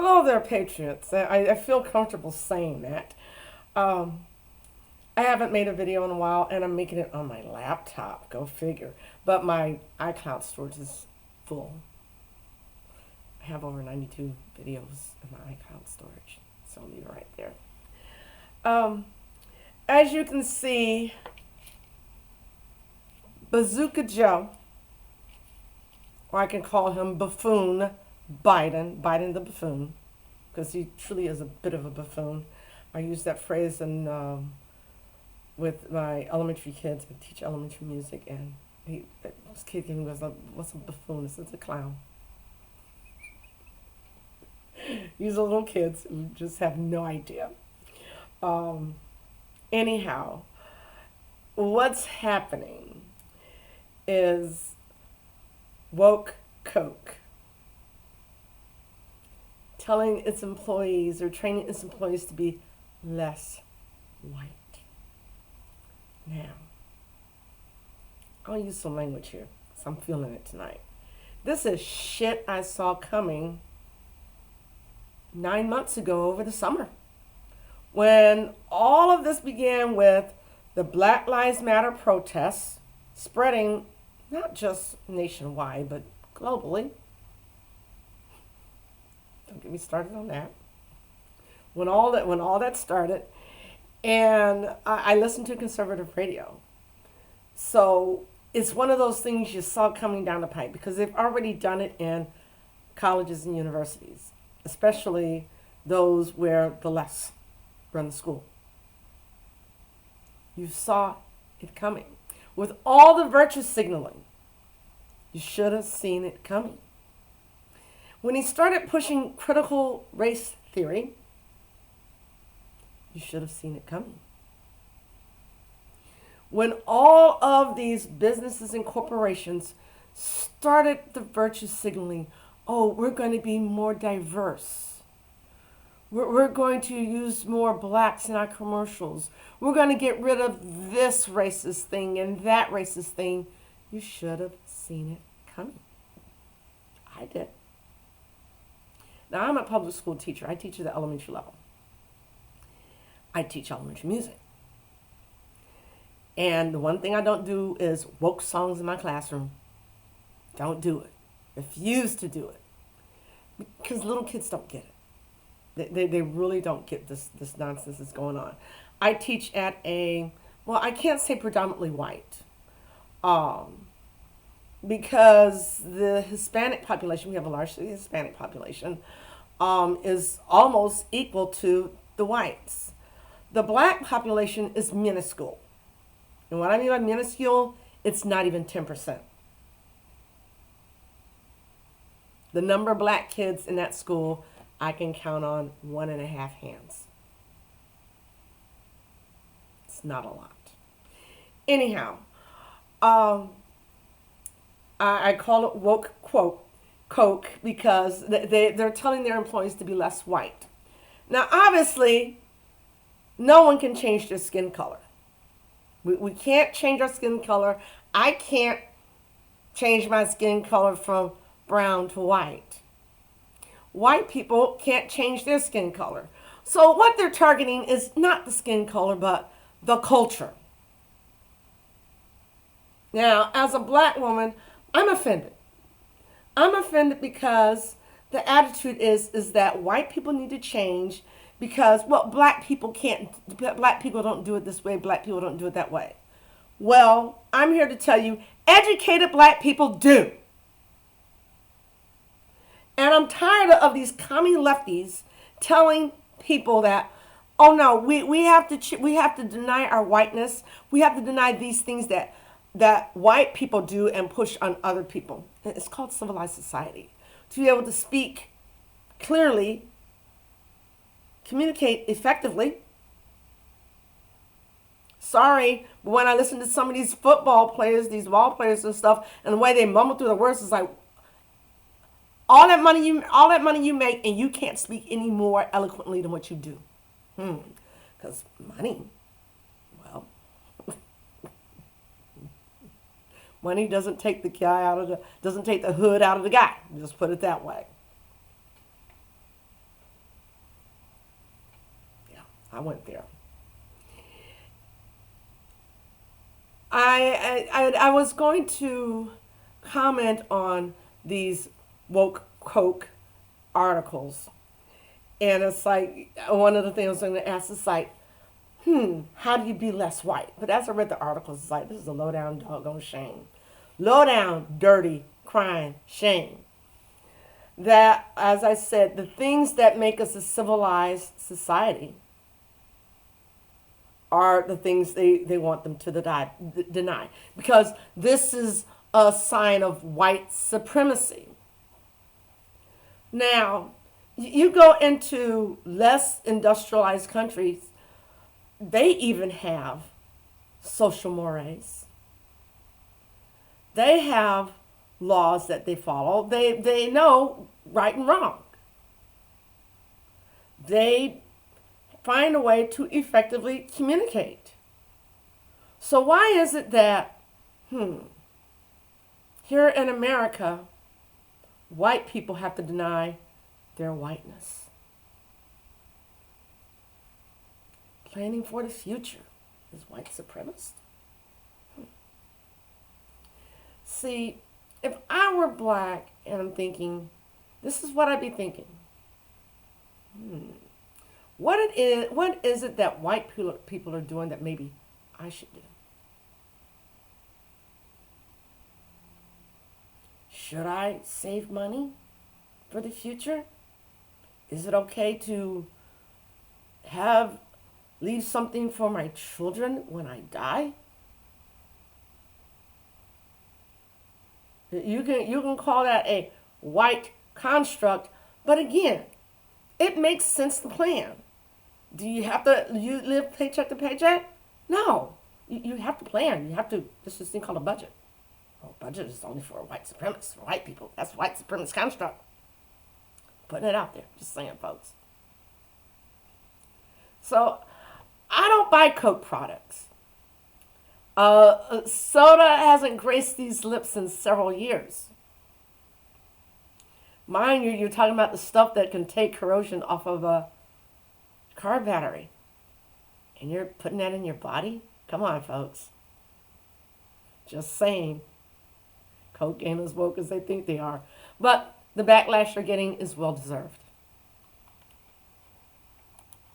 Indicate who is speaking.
Speaker 1: Hello there, Patriots. I feel comfortable saying that. Um, I haven't made a video in a while, and I'm making it on my laptop. Go figure. But my iCloud storage is full. I have over 92 videos in my iCloud storage, so I'll leave it right there. Um, as you can see, Bazooka Joe, or I can call him Buffoon Biden the buffoon, because he truly is a bit of a buffoon. I use that phrase with my elementary kids. I teach elementary music, and this kid gave me was like, "What's a buffoon?" I said, "It's a clown." These are little kids who just have no idea. Um, anyhow, what's happening is woke Coke telling its employees or training its employees to be less white. Now, I'll use some language here because I'm feeling it tonight. This is shit I saw coming 9 months ago over the summer when all of this began with the Black Lives Matter protests spreading not just nationwide but globally. Don't get me started on that. When all that started, and I listened to conservative radio, so it's one of those things you saw coming down the pipe because they've already done it in colleges and universities, especially those where the lefts run the school. You saw it coming. With all the virtue signaling, you should have seen it coming. When he started pushing critical race theory, you should have seen it coming. When all of these businesses and corporations started the virtue signaling, oh, we're going to be more diverse. We're going to use more blacks in our commercials. We're going to get rid of this racist thing and that racist thing. You should have seen it coming. I did. Now, I'm a public school teacher. I teach at the elementary level. I teach elementary music. And the one thing I don't do is woke songs in my classroom. Don't do it. Refuse to do it. Because little kids don't get it. They really don't get this nonsense that's going on. I teach at I can't say predominantly white. Because the Hispanic population, we have a largely Hispanic population, is almost equal to the whites. The black population is minuscule. And what I mean by minuscule, it's not even 10%. The number of black kids in that school, I can count on 1.5 hands. It's not a lot. Anyhow, I call it woke Coke because they're telling their employees to be less white. Now, obviously, no one can change their skin color. We can't change our skin color. I can't change my skin color from brown to white. White people can't change their skin color. So what they're targeting is not the skin color, but the culture. Now, as a black woman, I'm offended. I'm offended because the attitude is that white people need to change because, black people don't do it this way, black people don't do it that way. Well, I'm here to tell you, educated black people do. And I'm tired of these commie lefties telling people that, oh no, we have to deny our whiteness. We have to deny these things that white people do and push on other people. It's called civilized society. To be able to speak clearly, communicate effectively. Sorry, but when I listen to some of these football players, these ball players and stuff, and the way they mumble through the words, it's like all that money you make, and you can't speak any more eloquently than what you do. Because money, well, money doesn't take the hood out of the guy. Just put it that way. I went there. I was going to comment on these woke Coke articles, and it's like one of the things I was going to ask is like, how do you be less white? But as I read the articles, it's like, this is a low down doggone shame. Low down, dirty, crying, shame. That, as I said, the things that make us a civilized society are the things they want them to deny. Because this is a sign of white supremacy. Now, you go into less industrialized countries, they even have social mores. They have laws that they follow. They know right and wrong. They find a way to effectively communicate. So why is it that, here in America, white people have to deny their whiteness? Planning for the future is white supremacist. See, if I were black and I'm thinking, this is what I'd be thinking. What is it that white people are doing that maybe I should do? Should I save money for the future? Is it okay to leave something for my children when I die? You can call that a white construct, but again, it makes sense to plan. Do you have to live paycheck to paycheck? No. You have to plan. There's this thing called a budget. Well, budget is only for white supremacists, for white people. That's white supremacist construct. Putting it out there. Just saying, folks. So, I don't buy Coke products. Soda hasn't graced these lips in several years. Mind you, you're talking about the stuff that can take corrosion off of a car battery. And you're putting that in your body? Come on, folks. Just saying. Coke ain't as woke as they think they are. But the backlash you're getting is well deserved.